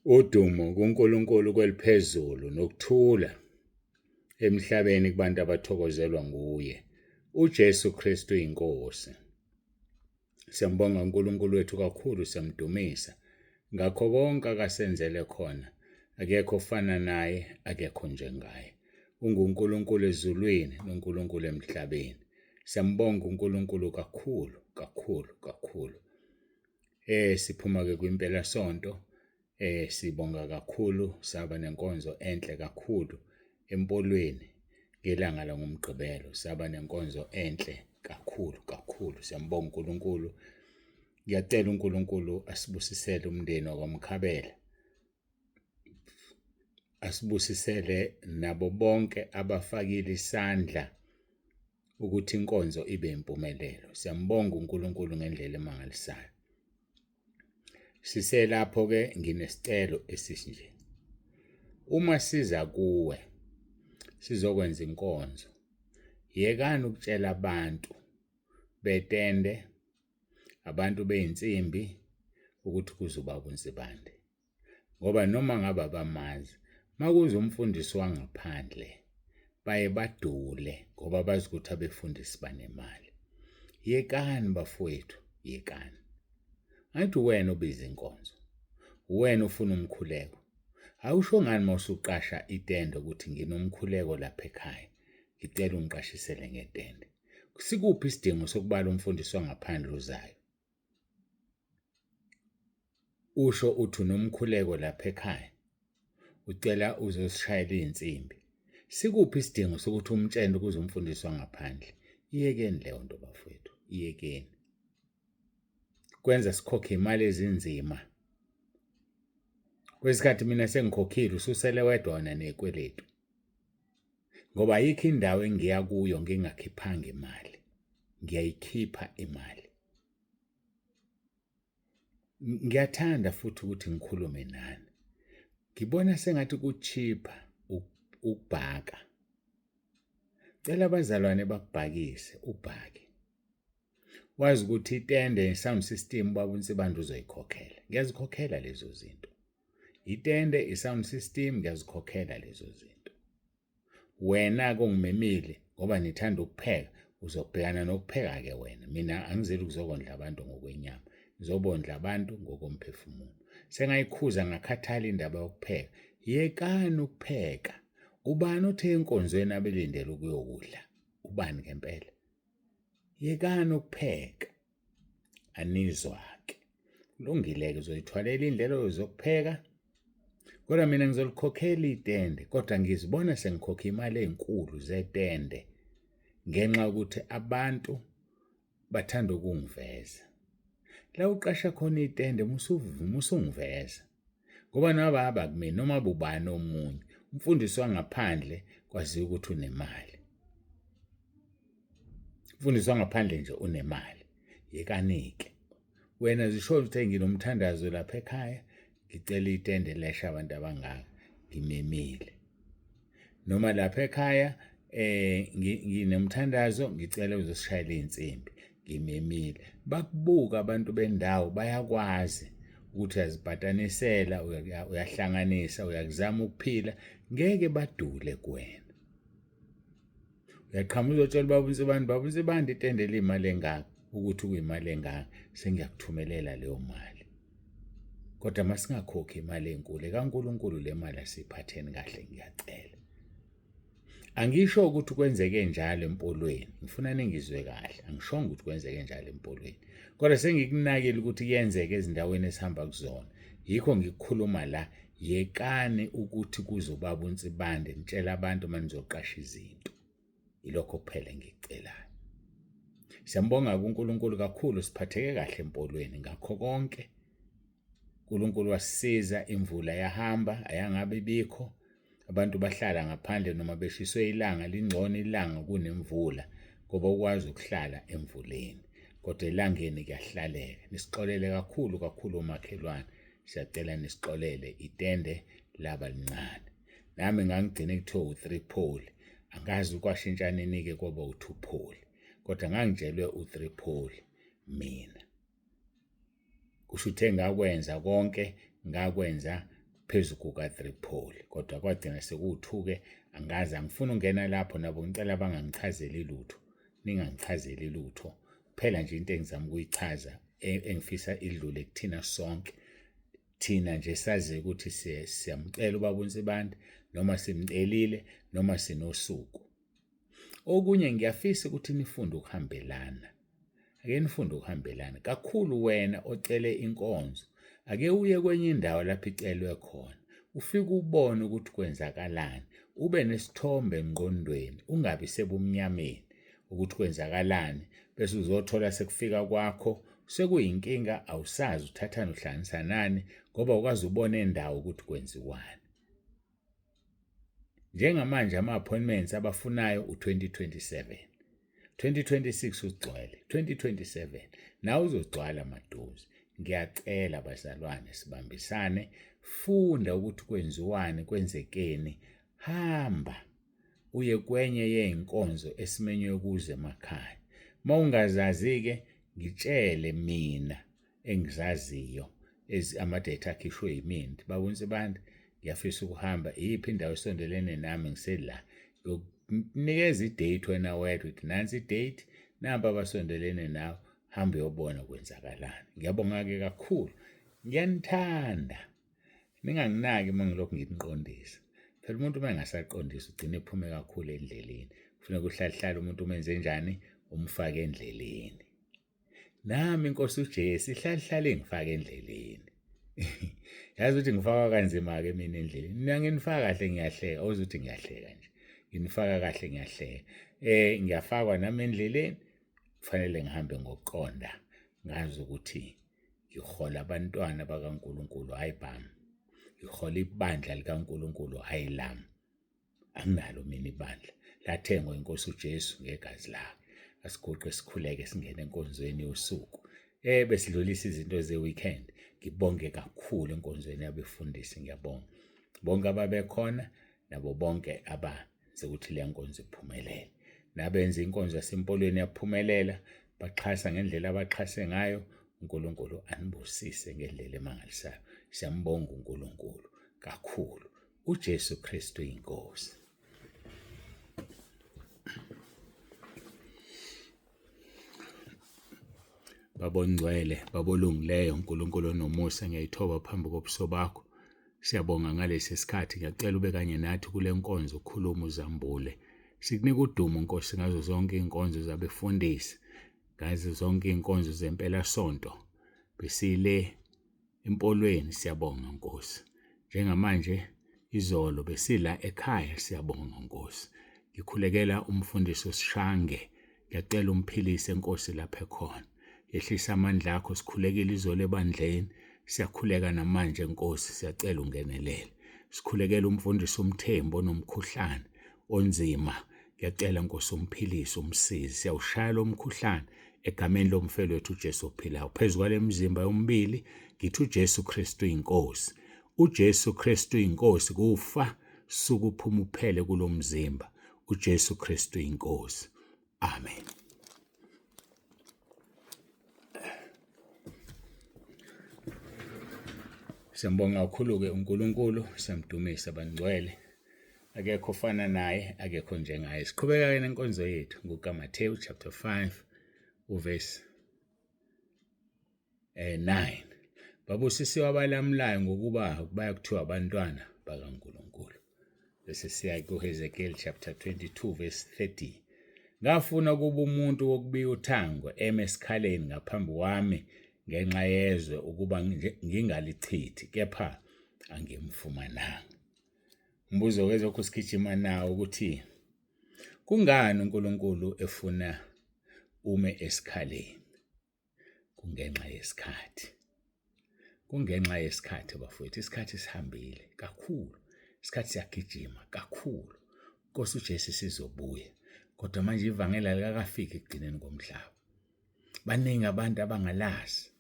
Udumo kuNkulunkulu kweliphezulu nokuthula emhlabeni kubantu abathokozelwa nguye. UJesu Kristu inkosi. Siyambonga uNkulunkulu wethu kakhulu, siyamdumisa ngakho konke akasenzele khona. Akekho ofana naye, akekho njengaye. UnguNkulunkulu ezulwini noNkulunkulu emhlabeni. Siyambonga uNkulunkulu kakhulu kakhulu kakhulu. Siphuma-ke kwimpela sonto. Sibonga kakhulu, saba nenkonzo enhle kakhulu empolweni ngelanga langomgqibelo. Saba nenkonzo enhle kakhulu kakhulu. Siyambonga uNkulunkulu. Ngiyacela uNkulunkulu asibusisele umndeni wakwaMkhabela. Asibusisele nabo bonke abafakile isandla ukuthi inkonzo ibe impumelelo. Siyambonga uNkulunkulu ngendlela emangalisayo. Siselapho-ke nginesicelo esinje. Uma siza kuwe sizokwenza inkonzo, yekani ukutshela abantu betende, abantu bey'nsimbi ukuthi kuzoba uNsibande. Ngoba noma ngabe abamazi, makuze umfundisi wangaphandle baye badule ngoba bazi ukuthi abefundisi banemali. Yekani bafowethu, yekani. Angithi wena obiza inkonzo, wena ufuna umkhuleko. Awusho ngani mawusuqasha itende ukuthi nginomkhuleko lapha ekhaya, ngicela ungiqashisele ngetende. Sikuphi isidingo sokubala umfundisi wangaphandle uzayo? Usho uthi unomkhuleko lapha ekhaya, ucela uzosishayela iy'nsimbi. Sikuphi isidingo sokuthi umtshele ukuze umfundisi wangaphandle? Iyekeni leyo nto bafowethu, iyekeni. Kwenza sikhokhe imali ezinzima. Kwesikhathi mina sengikhokhile ususele wedwa wona nezikweletu. Ngoba ayikho indawo engiya kuyo ngingakhiphanga imali. Ngiyayikhipha imali. Ngiyathanda futhi ukuthi ngikhulume nani. Ngibona sengathi kuchipha ukubhaka. Cela abazalwane bakubhakise, ubhake. Wazi ukuthi itende sound system baba uNsibande uzoyikhokhela. Ngiyazikhokhela lezo zinto. Itende, isound system, ngiyazikhokhela lezo zinto. Wena-ke ongimemile ngoba nithanda ukupheka, uzobhekana nokupheka-ke wena. Mina angizeli ukuzokondla abantu ngokwenyama, ngizobondla abantu ngokomphefumulo. Sengayikhuza ngakhathala indaba yokupheka. Yekani ukupheka. Ubani othe enkonzweni abelindele ukuyokudla? Ubani ngempela? Yekani ukupheka. Anizwa-ke. Kulungile-ke uzoyithwalela indlelo zokupheka. Kodwa mina ngizolikhokhela itende, kodwa ngizibona sengikhokha imali ezinkulu zetende ngenxa yokuthi abantu bathanda ukungiveza. La uqasha khona itende musungiveza. Ngoba noma abakumina noma bubani omunye, umfundisi wangaphandle kwaziwa ukuthi unemali. Umfundisi wangaphandle nje unemali. Yekani-ke. Wena zisho ukuthi nginomthandazo lapha ekhaya, ngicela itende lesha abantu abangaka, ngimemile. Noma lapha ekhaya nginomthandazo, ngicela uzosishayela iy'nsimbi, ngimemile. Bakubuka abantu bendawo, bayakwazi ukuthi uyazibhatanisela, uyahlanganisa, uyakuzama ukuphila, ngeke badule kuwena. Uyaqhamuka uzotshela baba uNsibande itende liyimali engaka, ukuthi kuyimali engaka, sengiyakuthumelela leyo mali. Kodwa masingakhokhi imali enkulu kaNkulunkulu, le mali asiphatheni kahle, ngiyacela. Angisho ukuthi kwenzeke njalo empolweni, ngifuna ningizwe kahle. Angishongo ukuthi kwenzeke njalo empolweni. Kodwa sengikunakile ukuthi kuyenzeka ezindaweni esihamba kuzona. Yikho ngikukhuluma la, yekani ukuthi kuzobaba uNsibande nitshela abantu manizoqasha izinto. Ilokho kuphela engikucelayo. Siyambonga uNkulunkulu kakhulu, siphatheke kahle empolweni ngakho konke. uNkulunkulu wasisiza, imvula yahamba, ayangabe ibikho. Abantu bahlala ngaphandle noma beshiswe ilanga, lingcono ilanga kunemvula ngoba ukwazi ukuhlala emvuleni. Kodwa elangeni kuyahlaleka. Nisixolele kakhulu kakhulu umakhelwane. Siyacela nisixolele itende laba lincane. Nami ngangigcine kuthiwa u3 pole. Angazi ukwashintsha nini-ke kwaba u2 pole. Kodwa ngangitshelwe u3 pole mina. Kusho ukuthi engakwenza konke ngakwenza phezu kuka-3 pole. Kodwa kwagcina sekuwu-2-ke, angazi, angifuni ungena lapho, nabo ngicela bangangichazeli lutho, ningangichazeli lutho. Kuphela nje into engizama ukuyichaza engifisa idlule kuthina sonke. Thina nje sazi ukuthi siyamcela uBaba uNsibande, noma simcelile, noma sinosuku. Okunye ngiyafisa ukuthi nifunde ukuhambelana. Ake nifunde ukuhambelana. Kakhulu wena ocele inkonzo, ake uye kwenye indawo lapho icelwe khona. Ufike ubone ukuthi kwenzakalani. Ube nesithombe engqondweni, ungabi sebumnyameni ukuthi kwenzakalani. Bese uzothola sekufika kwakho sekuyinkinga, awusazi uthathana uhlanganisa nani ngoba ukwazi ubona indawo ukuthi kwenziwani. Njengamanje ama-appointments abafunayo u-2027. 2026 ugcwele, 2027 nawe uzogcwala maduze. Ngiyacela bazalwane, sibambisane, funda ukuthi kwenziwani, kwenzekeni. Hamba uye kwenye yey'nkonzo esimenywe kuzo emakhaya. Uma ungazazi-ke, ngitshele mina engizaziyo, ama-date akhishwe yimina. Baba uNsibande, ngiyafisa ukuhamba, iyiphi indawo esondelene nami ngisela. Nikeza i-date wena wedwa, uthi nansi i-date, namba abasondelene nawe, hambe uyobona kwenzakalani. Ngiyabonga-ke kakhulu, ngiyanithanda. Ninganginaki uma ngilokhu ngimqondisa. Phela umuntu uma engasaqondisi ugcina ephume kakhulu endleleni. Kufuneka uhlale umuntu umenze njani? Umfake endleleni. Nami Nkosi uJesu ihlale ngifake endleleni. Yazi ukuthi ngifaka kanzima-ke mina endleleni. Mina nginifaka kahle ngiyahleka, awuzi ukuthi ngiyahleka nje. Nginifaka kahle ngiyahleka. Ngiyafakwa nami endleleni, kufanele ngihambe ngokuqonda. Ngazi ukuthi ngihola abantwana bakaNkulunkulu, hayi bami. Ngihola ibandla likaNkulunkulu, hayi lami. Anginalo mina ibandla. Lathengwa iNkosi uJesu ngegazi lakhe. Asiguqe sikhuleke singene enkonzweni yosuku. Besidlulisa izinto ze-weekend. Ngibonge kakhulu enkonzweni yabefundisi, ngiyabonga. Bonke ababekhona nabo bonke abenze ukuthi le nkonzo iphumelele. Nabenza inkonzo yasempolweni yaphumelela, baxhasa ngendlela abaxhase ngayo. uNkulunkulu anibusise ngendlela emangalisayo. Siyambonga uNkulunkulu kakhulu. uJesu Kristu inkosi. Baba ongcwele, Baba olungileyo, uNkulunkulu onomusa, ngiyayithoba phambi kobuso bakho. Siyabonga ngalesi sikhathi, ngiyacela ube kanye nathi kule nkonzo, ukhuluma uzambule. Sikunika udumo Nkosi ngazo zonke inkonzo zabefundisi, ngazo zonke inkonzo zempela sonto. Besile empolweni, siyabonga Nkosi. Njengamanje izolo besila ekhaya, siyabonga Nkosi. Ngikhulekela umfundisi uSishange, ngiyacela umphilise Nkosi lapha ekhona. Yehlisa amandla akho, sikhulekile izolo ebandleni, siyakhuleka namanje Nkosi, siyacela ungenelele. Sikhulekela umfundisi uMthembu onomkhuhlane onzima, ngiyacela Nkosi umphilise, umsize. Siyawushaya lo mkhuhlane egameni lomfelo wethu uJesu ophilayo. Phezu kwale mizimba yomibili ngithi uJesu Kristu inkosi. uJesu Kristu inkosi, kufa sukuphuma uphele kulo mzimba. uJesu Kristu inkosi. Amen. Siyambonga kakhulu-ke uNkulunkulu, siyamdumisa bangcwele. Akekho ofana naye, akekho njengaye. Siqhubeka-ke nenkonzo yethu kukaMathewu chapter 5 uverse 9. Babusisiwe abalamulayo ngokuba baya kuthiwa abantwana bakaNkulunkulu. Bese siya kuHezekiel chapter 22 verse 30. Ngafuna kuba umuntu wokubika uthango eme esikhaleni ngaphambi kwami ngenxa yezwe ukuba ngingalichithi, kepha angimfumananga. Umbuzo wezokho sigijima nawo ukuthi kungani uNkulunkulu efuna ume esikhaleni? Kungenxa yesikhathi. Kungenxa yesikhathi bafowethu, isikhathi sihambile kakhulu. Isikhathi siyagijima kakhulu. Nkosi uJesu sizobuya. Kodwa manje ivangeli alikakafiki ekugcineni komhlaba. Baningi abantu abangalazi.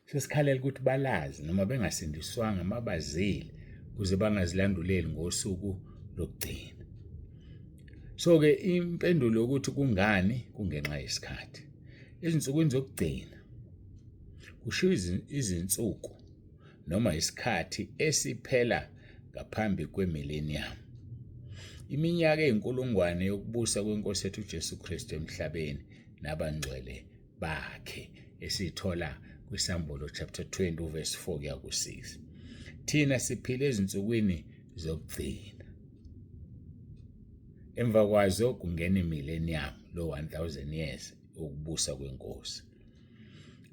Sesikhalela ukuthi balazi noma bengasindiswanga, mabazile ukuze bangazilanduleli ngosuku lokugcina. So-ke impendulo yokuthi kungani, kungenxa yesikhathi. Ezinsukwini zokugcina kushiwo izinsuku noma isikhathi esiphela ngaphambi kwemillennium. Iminyaka eyinkulungwane yokubusa kwenkosi yethu uJesu Kristu emhlabeni nabangcwele bakhe esithola kwiSambulo chapter 20 verse 4 kuya ku6. Thina siphile ezinsukwini zokugcina. Emva kwazo kungena imillennium lo 1000 years ukubusa kwenkosi.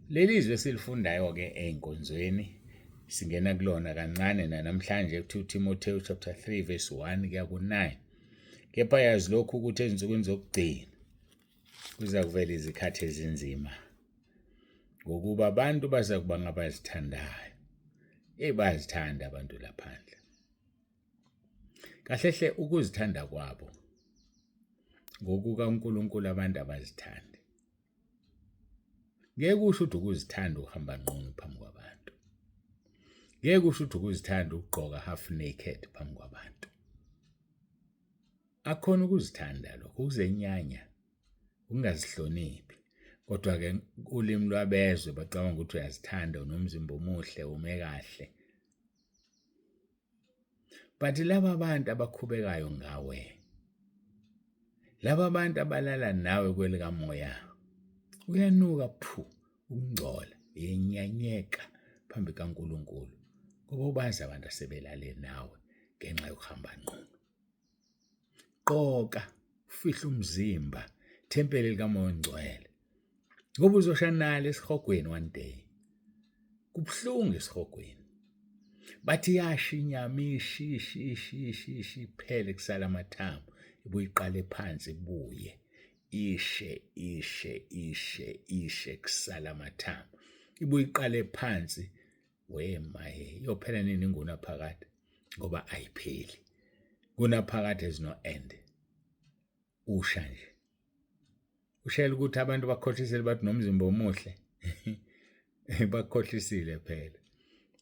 Lelizwe silifundayo ke einkonzweni singena kulona kancane namhlanje ku2 Timotheo chapter 3 verse 1 kuya ku9. Kepha yazi lokhu ukuthi ezinsukwini zokugcina kuza kuvela izikhathi ezinzima, ngokuba abantu baza kuba ngabazithandayo. Bayazithanda abantu laphandle. Kahlehle ukuzithanda kwabo ngokuka uNkulunkulu abantu abazithandi. Ngeke usho ukuthi ukuzithanda uhamba nqunu phambi kwabantu. Ngeke usho ukuthi ukuzithanda ugqoka half naked phambi kwabantu. Akhona ukuzithanda lokho, ukuzenyanya, ungazihloniphi. Kodwa ke ulimi lwabezwe bacabanga ukuthi uyazithanda, unomzimba omuhle, ume kahle. But laba abantu abakhubekayo ngawe, laba abantu abalala nawe kwelika moya, uyanuka ukungcola, yenyanyeka phambi kaNkulunkulu, ngoba ubazi abantu asebelale nawe ngenxa yokuhamba nqunu. Qoka, ufihla umzimba, thempeli likaMoya oNgcwele, ngoba uzoshanala esihogweni one day. Kubuhlungu esihogweni. Bathi yasha inyama ishi iphele kusala amathambo, ibuye iqale phansi ibuye ishe kusala amathambo, ibuye iqale phansi. Wemaye iyophela nini ingunaphakade? Ngoba ayipheli. Kunaphakade is no end. Usha nje. Ushela ukuthi abantu bakhohlisele bathi nomzimba omuhle. Bakhohlisile phela.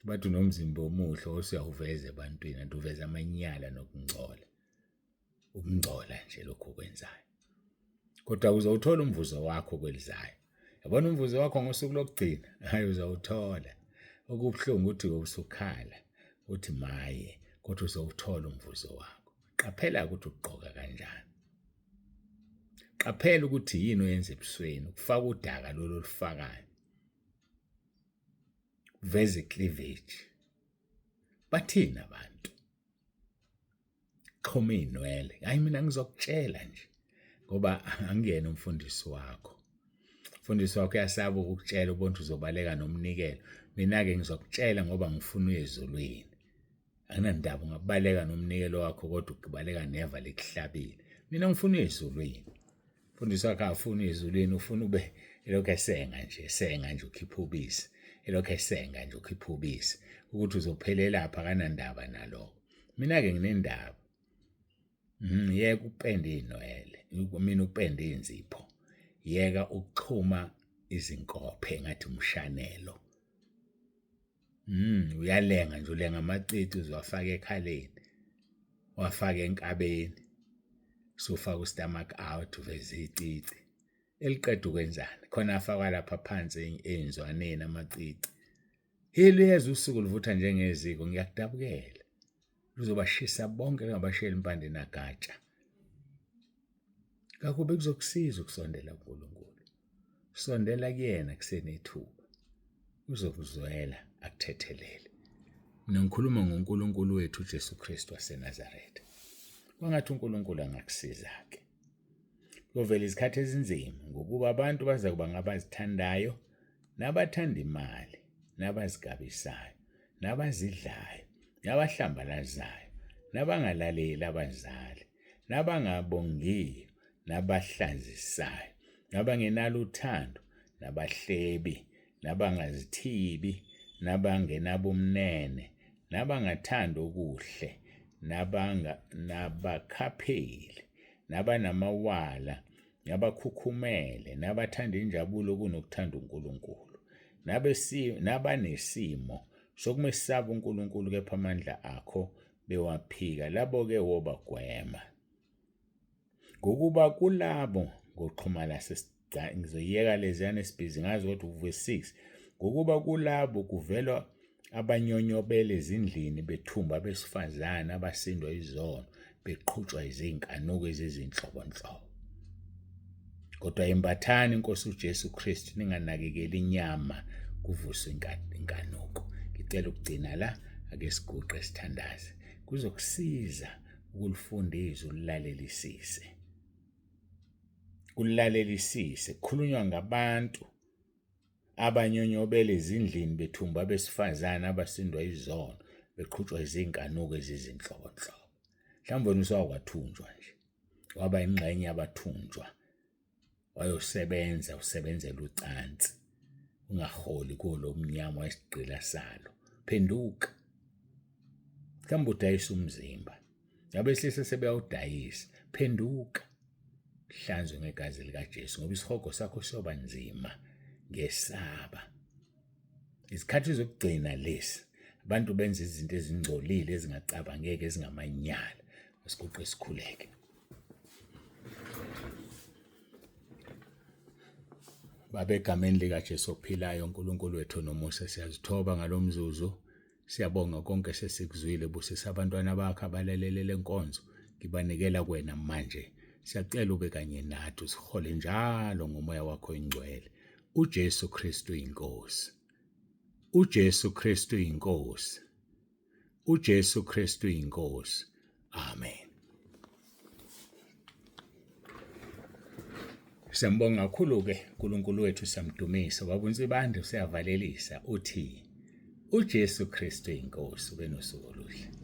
Bathi nomzimba omuhle osuyawuveza ebantwini, anti uveza amanyala nokungcola. Ukungcola nje lokho okwenzayo. Kodwa uzawuthola umvuzo wakho kwelizayo. Yabona umvuzo wakho ngosuku lokugcina, hayi uzawuthola. Okubuhlungu ukuthi usukhala, uthi maye, kodwa uzawuthola umvuzo wakho. Qaphela ukuthi ugqoka kanjani. Qaphela ukuthi yini oyenza ebusweni, ukufaka udaka lolu olufakayo. Veze cleavage. Bathina abantu. Xhoma inwele. Hayi mina ngizokutshela nje ngoba angiyena umfundisi wakho. Umfundisi wakho uyasaba ukukutshela ubontu uzobaleka nomnikelo. Mina ke ngizokutshela ngoba ngifuna uye ezulwini. Anginandaba ungabaleka nomnikelo wakho kodwa ukubaleka neva lekuhlabile. Mina ngifuna uye ezulwini. Umfundisi wakho afuna ezulwini, ufuna ube elokhu esenga nje ukhipha ubisi. Elokhu esenga nje ukhipha ubisi ukuthi uzophelela lapha kanandaba nalokho. Mina ke nginendaba. Yeka upende inwele, mina upende inzipho. Yeka ukuxhuma izinkophe ngathi umshanelo. Uyalenga nje, ulenga amacici uzowafaka ekhaleni, wafaka enkabeni, sufaka ustomach out uveze icici. Eliqeda ukwenzani? Khona afakwa lapha phansi einzwaneni amacici. Yeza usuku livutha njengeziko, ngiyakudabukela. Luzobashisa bonke ngabashela impande nagatsha. Kakube kuzokusiza ukusondela kuNkulunkulu. Sondela kuyena kusenethuba. Uzokuzwela akuthethelele. Ngikhuluma ngoNkulunkulu wethu uJesu Kristu waseNazaretha. Kwangathi uNkulunkulu angakusiza ke. Kuvela izikhathi ezinzima ngokuba abantu baza kuba ngabazithandayo, nabathanda imali, nabazigabisayo, nabazidlayo, nabahlambalazayo, nabangalaleli abazali, nabangabongiyo, nabahlazisayo, nabangenalo uthando, nabahlebi, nabangazithibi, nabangenabumnene, nabangathanda okuhle, nabakhapheli, nabanamawala, nabakhukhumele, nabathanda injabulo kunokuthanda uNkulunkulu, nabanesimo sokumesaba uNkulunkulu, kepha amandla akho bewaphika, labo ke wobagwema. Ngokuba kulabo ngoxhumana ngizoyeka leziyana esibhizi ngazi kodwa uverse 6. Ngokuba kulabo kuvelwa abanyonyobela ezindlini bethumba abesifazane abasindwa izono beqhutshwa izinkanuko ezizinhlobonhlobo. Kodwa imbathani inkosi uJesu Kristu, ninganakekeli inyama kuvuswe inkanuko. Ngicela ukugcina la, ake siguqe sithandaze. Kuzokusiza ukulifunda izwi ulilalelisise. Kulalelisise kukhulunywa ngabantu abanyonyobela ezindlini bethumba abesifazane abasindwa izono beqhutshwa izinkanuko ezizinhlobonhlobo. Mhlawumbe wena usawakwathunjwa nje, waba ingxenye yabathunjwa, wayosebenza usebenzela ucansi, ungaholi kulo mnyama wesigqila salo. Phenduka. Mhlawumbe udayisa umzimba, abesilisa sebeyawudayisa. Phenduka, hlanzwe ngegazi likaJesu, ngoba isihogo sakho siyoba nzima ngesaba. Isikhathi zokugcina lesi, abantu benza izinto ezingcolile ezingacabangeki, ezingamanyala. Asiguqe sikhuleke. Baba, egameni likaJesu ophilayo, uNkulunkulu wethu nomusa, siyazithoba ngalomzuzu. Siyabonga konke sesikuzwile. Busisa abantwana bakho abalalele le nkonzo, ngibanikela kuwena manje. Siyacela ube kanye nathi, usihole njalo ngomoya wakho oyingcwele. uJesu Kristu inkosi. uJesu Kristu inkosi. uJesu Kristu inkosi. Amen. Siyambonga kakhulu-ke uNkulunkulu wethu, siyamdumisa. Baba uNsibande usiyavalelisa uthi uJesu Kristu inkosi. Ube nosuku oluhle.